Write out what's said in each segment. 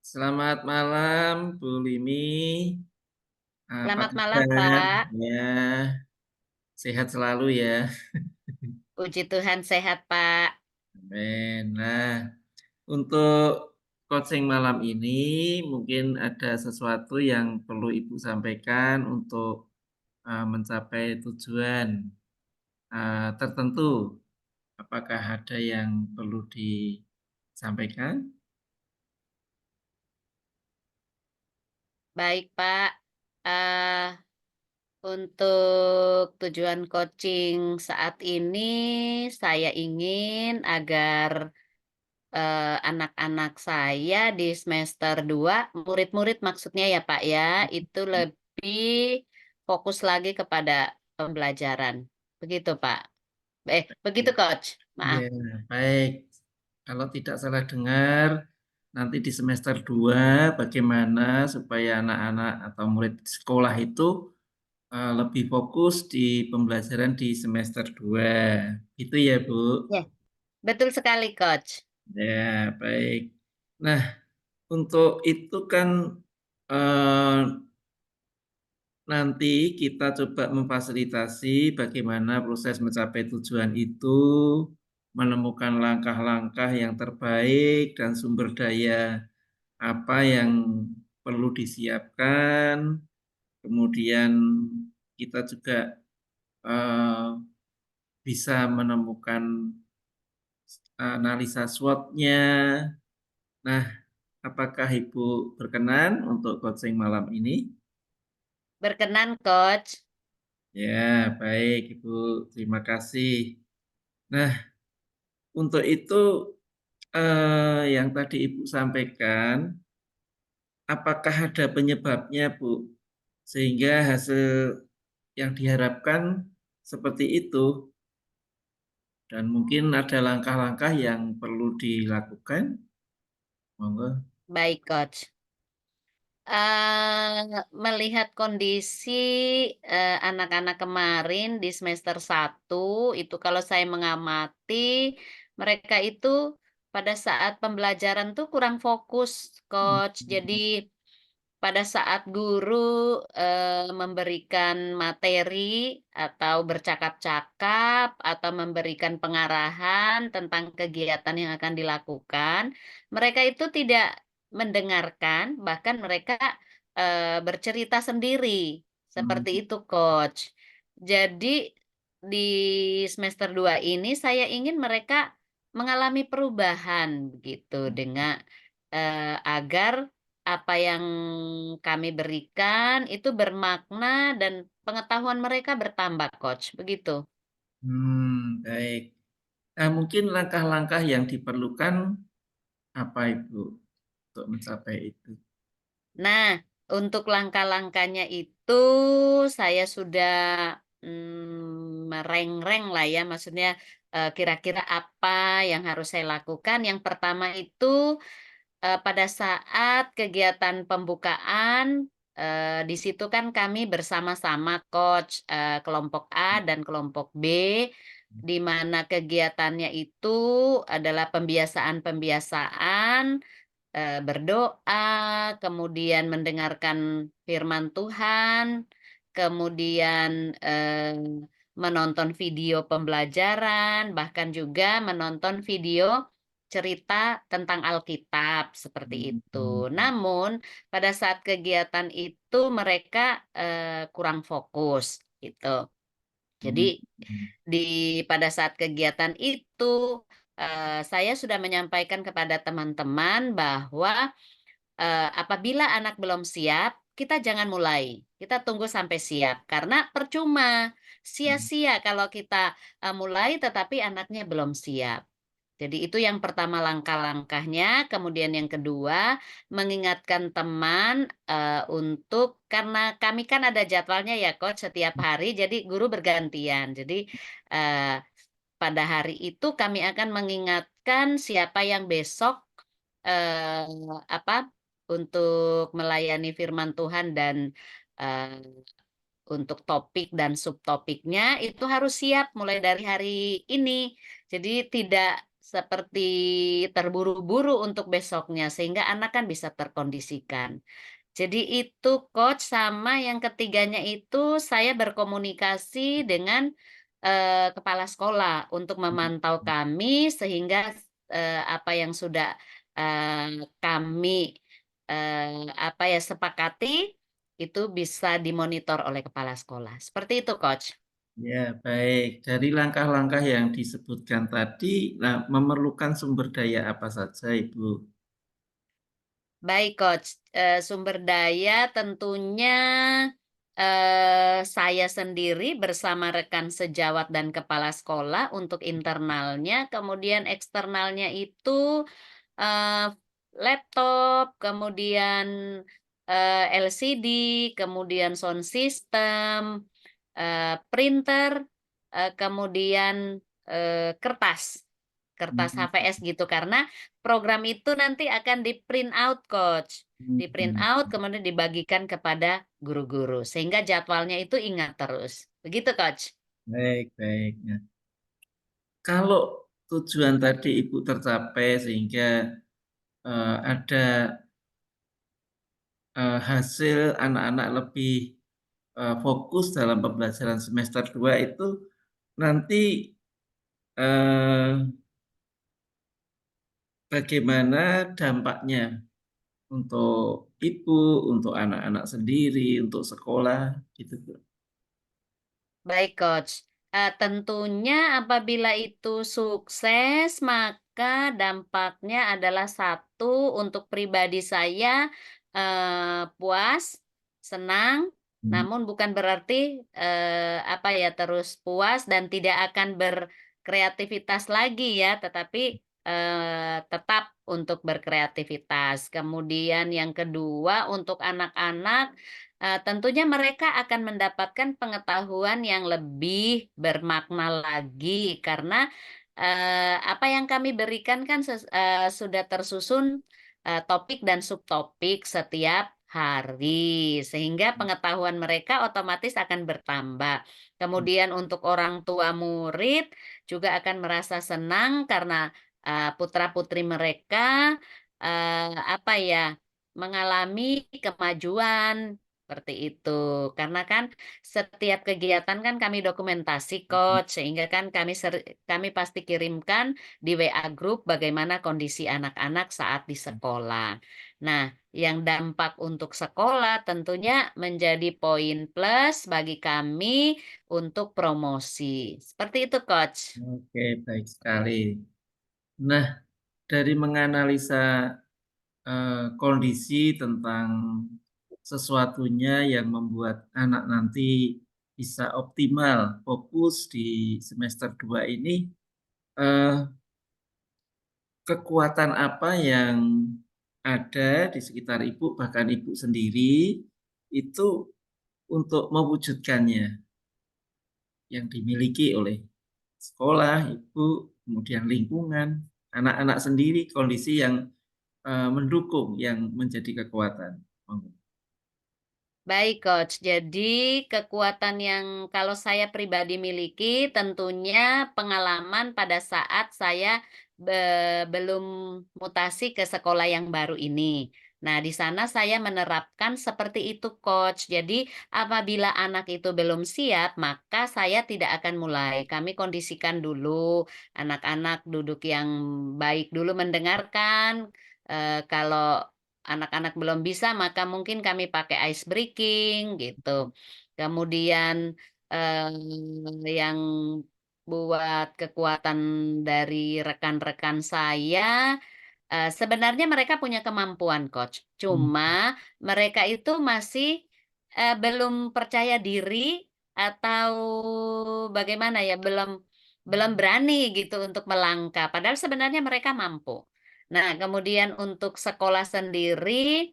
Selamat malam, Bu Limi. Apa Selamat malam, kabar? Pak. Ya, sehat selalu ya. Puji Tuhan sehat, Pak. Amin. Nah, untuk coaching malam ini mungkin ada sesuatu yang perlu Ibu sampaikan untuk mencapai tujuan tertentu. Apakah ada yang perlu disampaikan? Baik, Pak. Eh, untuk tujuan coaching saat ini, saya ingin agar anak-anak saya di semester 2, murid-murid maksudnya ya, Pak ya, itu lebih fokus lagi kepada pembelajaran. Begitu, Pak. Begitu, Coach. Ya, Maaf. baik. Kalau tidak salah dengar, nanti di semester 2 bagaimana supaya anak-anak atau murid sekolah itu lebih fokus di pembelajaran di semester 2. Itu ya, Bu. Ya, betul sekali, Coach. Ya, baik. Nah, untuk itu kan eh, nanti kita coba memfasilitasi bagaimana proses mencapai tujuan itu, menemukan langkah-langkah yang terbaik dan sumber daya apa yang perlu disiapkan. Kemudian kita juga eh, bisa menemukan analisa SWOT-nya. Nah, apakah Ibu berkenan untuk coaching malam ini? Berkenan, Coach. Ya, baik Ibu. Terima kasih. Nah, untuk itu yang tadi Ibu sampaikan, apakah ada penyebabnya, Bu? Sehingga hasil yang diharapkan seperti itu, dan mungkin ada langkah-langkah yang perlu dilakukan. Monggo. Baik, Coach. Melihat kondisi anak-anak kemarin di semester 1 itu kalau saya mengamati, mereka itu pada saat pembelajaran tuh kurang fokus, Coach. Jadi pada saat guru memberikan materi atau bercakap-cakap atau memberikan pengarahan tentang kegiatan yang akan dilakukan, mereka itu tidak mendengarkan, bahkan mereka bercerita sendiri, Hmm. seperti itu, Coach. Jadi di semester 2 ini saya ingin mereka mengalami perubahan begitu dengan agar apa yang kami berikan itu bermakna dan pengetahuan mereka bertambah, Coach, begitu. Baik. Nah, mungkin langkah-langkah yang diperlukan apa Ibu untuk mencapai itu? Nah, untuk langkah-langkahnya itu saya sudah merengreng lah ya, maksudnya kira-kira apa yang harus saya lakukan. Yang pertama itu pada saat kegiatan pembukaan, di situ kan kami bersama-sama coach, kelompok A dan kelompok B, di mana kegiatannya itu adalah pembiasaan-pembiasaan, berdoa, kemudian mendengarkan firman Tuhan, kemudian, menonton video pembelajaran, bahkan juga menonton video cerita tentang Alkitab, seperti Hmm. itu. Namun, pada saat kegiatan itu mereka, kurang fokus, gitu. Hmm. Jadi, pada saat kegiatan itu, saya sudah menyampaikan kepada teman-teman bahwa apabila anak belum siap, kita jangan mulai. Kita tunggu sampai siap, karena percuma, sia-sia kalau kita mulai tetapi anaknya belum siap. Jadi itu yang pertama langkah-langkahnya, kemudian yang kedua, mengingatkan teman untuk karena kami kan ada jadwalnya ya Coach setiap hari, jadi guru bergantian. Jadi eh, pada hari itu kami akan mengingatkan siapa yang besok eh, apa untuk melayani firman Tuhan dan eh, untuk topik dan subtopiknya itu harus siap mulai dari hari ini. Jadi tidak seperti terburu-buru untuk besoknya, sehingga anak kan bisa terkondisikan. Jadi itu coach, sama yang ketiganya itu saya berkomunikasi dengan, kepala sekolah untuk memantau kami sehingga, apa yang sudah, kami, apa ya, sepakati, itu bisa dimonitor oleh kepala sekolah. Seperti itu coach. Ya, baik. Dari langkah-langkah yang disebutkan tadi, nah, memerlukan sumber daya apa saja, Ibu? Baik coach, sumber daya tentunya, saya sendiri bersama rekan sejawat dan kepala sekolah untuk internalnya, kemudian eksternalnya itu, eee, laptop, kemudian, LCD, kemudian sound system, printer, kemudian, kertas. Kertas Hmm, HVS gitu, karena program itu nanti akan di-print out, Coach. Di-print hmm, out kemudian dibagikan kepada guru-guru, sehingga jadwalnya itu ingat terus. Begitu, Coach. baik, baik. Nah, kalau tujuan tadi Ibu tercapai sehingga ada hasil anak-anak lebih fokus dalam pembelajaran semester 2 itu nanti eh, bagaimana dampaknya untuk ibu, untuk anak-anak sendiri, untuk sekolah, gitu, Bu. Baik, Coach. Tentunya apabila itu sukses, maka dampaknya adalah satu, untuk pribadi saya, puas, senang, Hmm, namun bukan berarti, apa ya, terus puas dan tidak akan berkreativitas lagi ya, tetapi, tetap untuk berkreativitas. Kemudian yang kedua, untuk anak-anak, tentunya mereka akan mendapatkan pengetahuan yang lebih bermakna lagi karena, apa yang kami berikan kan sudah tersusun, topik dan subtopik setiap hari, sehingga pengetahuan mereka otomatis akan bertambah. Kemudian untuk orang tua murid juga akan merasa senang karena, putra-putri mereka, apa ya, mengalami kemajuan seperti itu. Karena kan setiap kegiatan kan kami dokumentasi, Coach, sehingga kan kami pasti kirimkan di WA grup bagaimana kondisi anak-anak saat di sekolah. Nah, yang dampak untuk sekolah tentunya menjadi poin plus bagi kami untuk promosi. Seperti itu, Coach. oke, baik sekali. Nah, dari menganalisa kondisi tentang sesuatunya yang membuat anak nanti bisa optimal fokus di semester 2 ini, eh, kekuatan apa yang ada di sekitar Ibu, bahkan Ibu sendiri, itu untuk mewujudkannya, yang dimiliki oleh sekolah, Ibu, kemudian lingkungan, anak-anak sendiri, kondisi yang mendukung, yang menjadi kekuatan. Monggo. Baik, Coach. Jadi, kekuatan yang kalau saya pribadi miliki tentunya pengalaman pada saat saya belum mutasi ke sekolah yang baru ini. Nah, di sana saya menerapkan seperti itu, Coach. Jadi, apabila anak itu belum siap, maka saya tidak akan mulai. Kami kondisikan dulu anak-anak duduk yang baik dulu mendengarkan. Kalau anak-anak belum bisa, maka mungkin kami pakai ice breaking gitu. Kemudian, yang buat kekuatan dari rekan-rekan saya, sebenarnya mereka punya kemampuan, Coach. Hmm, Cuma mereka itu masih, belum percaya diri atau bagaimana ya, belum belum berani gitu untuk melangkah, padahal sebenarnya mereka mampu. Nah, kemudian untuk sekolah sendiri,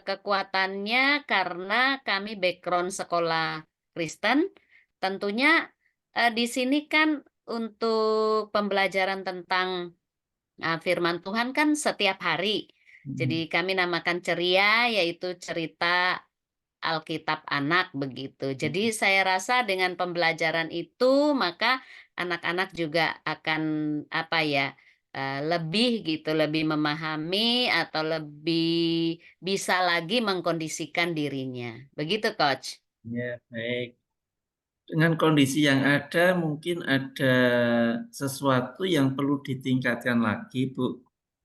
kekuatannya karena kami background sekolah Kristen, tentunya, di sini kan untuk pembelajaran tentang, firman Tuhan kan setiap hari. hmm, Jadi kami namakan ceria, yaitu cerita Alkitab anak begitu. hmm. Jadi saya rasa dengan pembelajaran itu, maka anak-anak juga akan apa ya, lebih gitu, lebih memahami atau lebih bisa lagi mengkondisikan dirinya. Begitu, Coach? Ya, baik. Dengan kondisi yang ada, mungkin ada sesuatu yang perlu ditingkatkan lagi, Bu.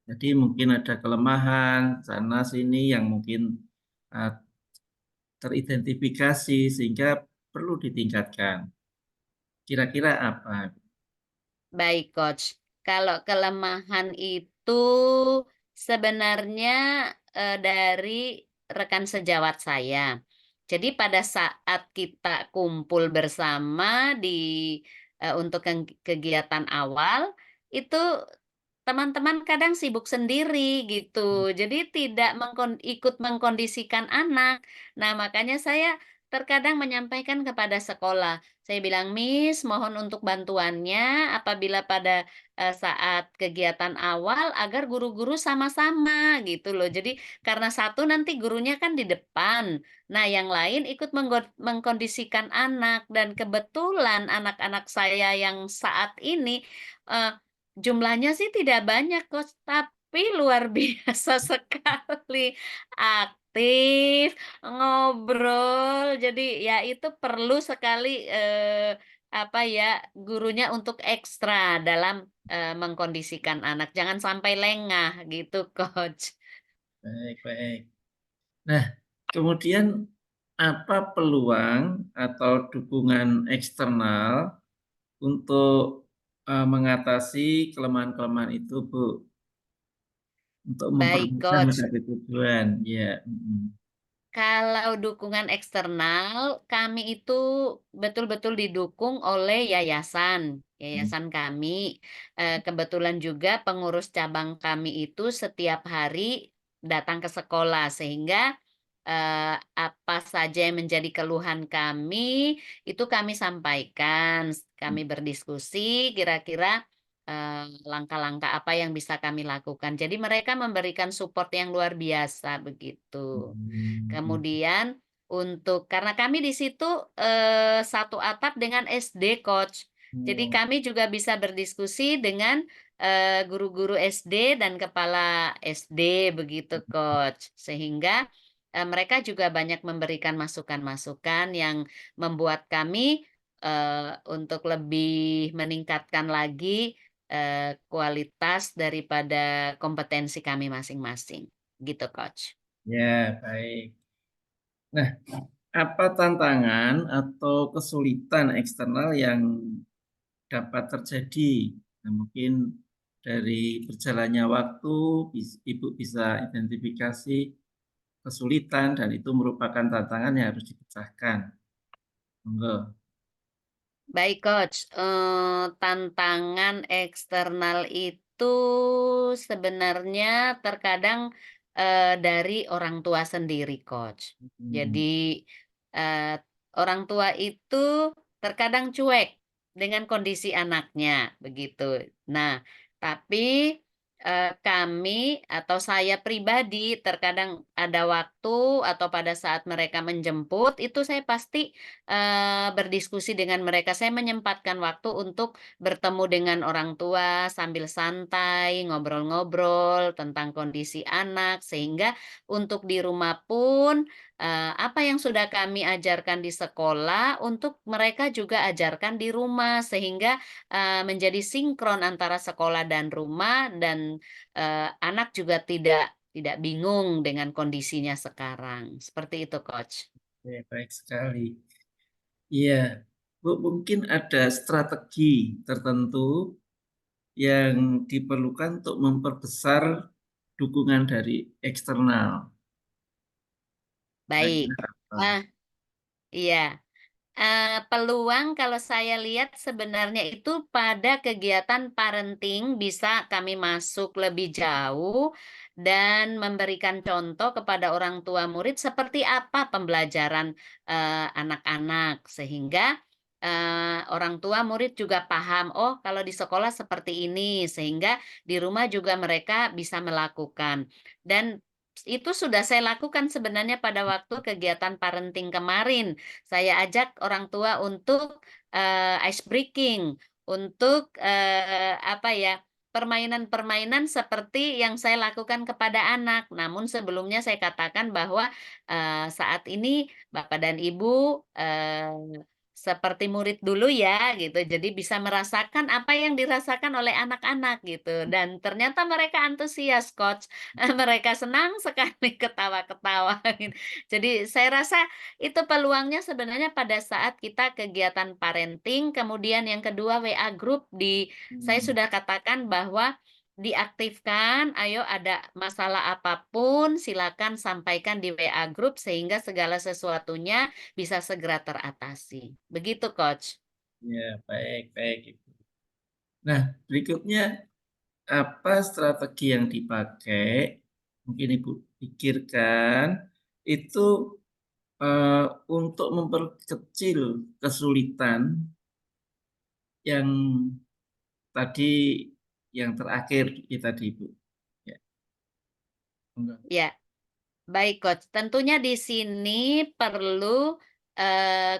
Jadi mungkin ada kelemahan sana sini yang mungkin uh, teridentifikasi sehingga perlu ditingkatkan. Kira-kira apa? Baik, Coach. Kalau kelemahan itu sebenarnya, dari rekan sejawat saya. Jadi pada saat kita kumpul bersama untuk kegiatan awal, itu teman-teman kadang sibuk sendiri gitu, jadi tidak ikut mengkondisikan anak. Nah, makanya saya terkadang menyampaikan kepada sekolah, saya bilang, "Miss, mohon untuk bantuannya apabila pada, saat kegiatan awal agar guru-guru sama-sama," gitu loh. Jadi karena satu nanti gurunya kan di depan, nah yang lain ikut mengkondisikan anak dan kebetulan anak-anak saya yang saat ini, eee jumlahnya sih tidak banyak, Coach, tapi luar biasa sekali, aktif, ngobrol, jadi ya itu perlu sekali, apa ya, gurunya untuk ekstra dalam, mengkondisikan anak, jangan sampai lengah gitu, Coach. Baik, baik. Nah, kemudian apa peluang atau dukungan eksternal untuk mengatasi kelemahan-kelemahan itu, Bu? Untuk Baik, mempermudah Coach. mencapai tujuan. Ya, mhm, Kalau dukungan eksternal, kami itu betul-betul didukung oleh yayasan, mhm, yayasan kami. Kebetulan juga pengurus cabang kami itu setiap hari datang ke sekolah, sehingga apa saja yang menjadi keluhan kami, itu kami sampaikan, kami berdiskusi kira-kira langkah-langkah apa yang bisa kami lakukan. Jadi mereka memberikan support yang luar biasa begitu. mhm, Kemudian karena kami di situ, satu atap dengan SD, Coach. Jadi oh, kami juga bisa berdiskusi dengan, guru-guru SD dan kepala SD begitu, Coach. Sehingga, mereka juga banyak memberikan masukan-masukan yang membuat kami, untuk lebih meningkatkan lagi, kualitas daripada kompetensi kami masing-masing, gitu, Coach. ya, baik. Nah, apa tantangan atau kesulitan eksternal yang dapat terjadi? Nah, mungkin dari berjalannya waktu, Ibu bisa identifikasi kesulitan dan itu merupakan tantangan yang harus dipecahkan. Monggo. Baik, Coach, tantangan eksternal itu sebenarnya terkadang, dari orang tua sendiri, Coach. Mhm, Jadi, eee, orang tua itu terkadang cuek dengan kondisi anaknya, begitu. Nah, tapi, kami atau saya pribadi terkadang ada waktu atau pada saat mereka menjemput, itu saya pasti berdiskusi dengan mereka. Saya menyempatkan waktu untuk bertemu dengan orang tua sambil santai, ngobrol-ngobrol tentang kondisi anak, sehingga untuk di rumah pun, apa yang sudah kami ajarkan di sekolah, untuk mereka juga ajarkan di rumah, sehingga, menjadi sinkron antara sekolah dan rumah dan, anak juga tidak bingung dengan kondisinya sekarang. Seperti itu, Coach. oke, baik sekali. Iya, Bu, mungkin ada strategi tertentu yang diperlukan untuk memperbesar dukungan dari eksternal. Baik. Kira-kira apa? Ah, iya. Peluang kalau saya lihat sebenarnya itu pada kegiatan parenting bisa kami masuk lebih jauh dan memberikan contoh kepada orang tua murid seperti apa pembelajaran, anak-anak sehingga, orang tua murid juga paham, "Oh, kalau di sekolah seperti ini," sehingga di rumah juga mereka bisa melakukan. Dan itu sudah saya lakukan sebenarnya pada waktu kegiatan parenting kemarin. Saya ajak orang tua untuk, ice breaking, untuk, apa ya, permainan-permainan seperti yang saya lakukan kepada anak. Namun sebelumnya saya katakan bahwa, saat ini Bapak dan Ibu, seperti murid dulu ya gitu, jadi bisa merasakan apa yang dirasakan oleh anak-anak gitu, dan ternyata mereka antusias Coach, mereka senang sekali ketawa-ketawa gitu. Jadi saya rasa itu peluangnya sebenarnya pada saat kita kegiatan parenting, kemudian yang kedua WA group saya Hmm, sudah katakan bahwa diaktifkan, ayo ada masalah apapun silakan sampaikan di WA group sehingga segala sesuatunya bisa segera teratasi. Begitu, Coach. ya, baik, baik, Ibu. Nah, berikutnya apa strategi yang dipakai, mungkin Ibu pikirkan, itu untuk memperkecil kesulitan yang tadi, yang terakhir kita tadi, Ibu. Ya, monggo. Ya. Baik, Coach. Tentunya di sini perlu,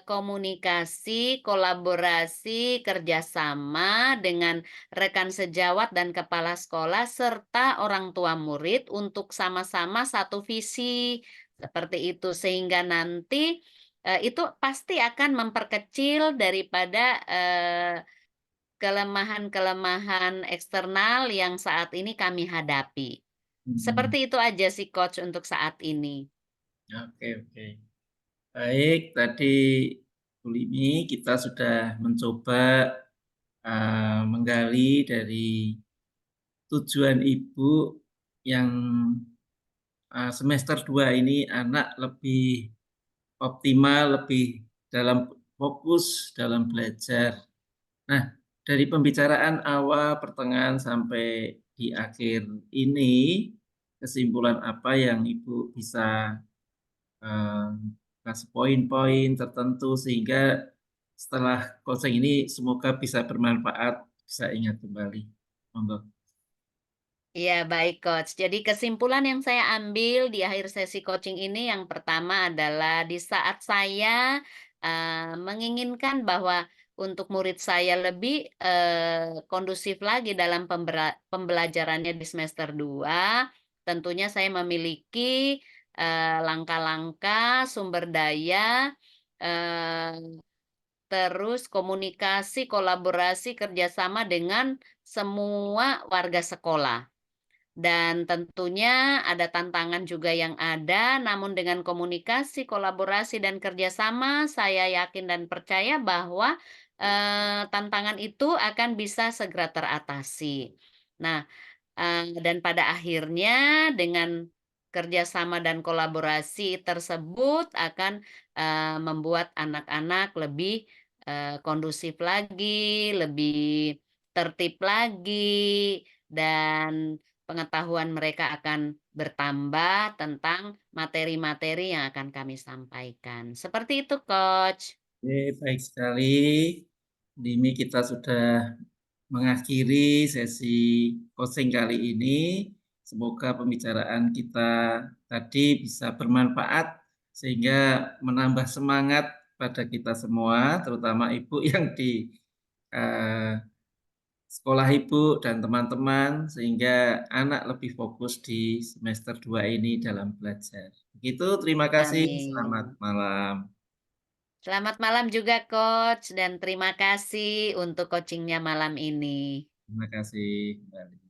komunikasi, kolaborasi, kerjasama dengan rekan sejawat dan kepala sekolah, serta orang tua murid untuk sama-sama satu visi, seperti itu. Sehingga nanti, itu pasti akan memperkecil daripada, kelemahan-kelemahan eksternal yang saat ini kami hadapi. Mhm. Seperti itu aja sih, Coach, untuk saat ini. Oke, oke. Baik, tadi Bu Limi kita sudah mencoba menggali dari tujuan Ibu yang semester 2 ini anak lebih optimal, lebih dalam fokus dalam belajar. Nah, dari pembicaraan awal, pertengahan, sampai di akhir ini, kesimpulan apa yang Ibu bisa kasih poin-poin tertentu sehingga setelah coaching ini semoga bisa bermanfaat, bisa ingat kembali. Monggo. Iya, baik Coach. Jadi kesimpulan yang saya ambil di akhir sesi coaching ini yang pertama adalah di saat saya, menginginkan bahwa untuk murid saya lebih, kondusif lagi dalam pembelajarannya di semester 2, tentunya saya memiliki, langkah-langkah, sumber daya, eee, terus komunikasi, kolaborasi, kerjasama dengan semua warga sekolah. Dan tentunya ada tantangan juga yang ada, namun dengan komunikasi, kolaborasi, dan kerjasama, saya yakin dan percaya bahwa tantangan itu akan bisa segera teratasi. Nah, dan pada akhirnya dengan kerjasama dan kolaborasi tersebut akan membuat anak-anak lebih kondusif lagi, lebih tertib lagi, dan pengetahuan mereka akan bertambah tentang materi-materi yang akan kami sampaikan. Seperti itu, Coach. Oke, baik sekali. Ini kita sudah mengakhiri sesi coaching kali ini. Semoga pembicaraan kita tadi bisa bermanfaat sehingga menambah semangat pada kita semua, terutama Ibu yang di eh, sekolah Ibu dan teman-teman, sehingga anak lebih fokus di semester 2 ini dalam belajar. Begitu, terima kasih. Selamat Amin. malam. Selamat malam juga, Coach, dan terima kasih untuk coachingnya malam ini. Terima kasih kembali.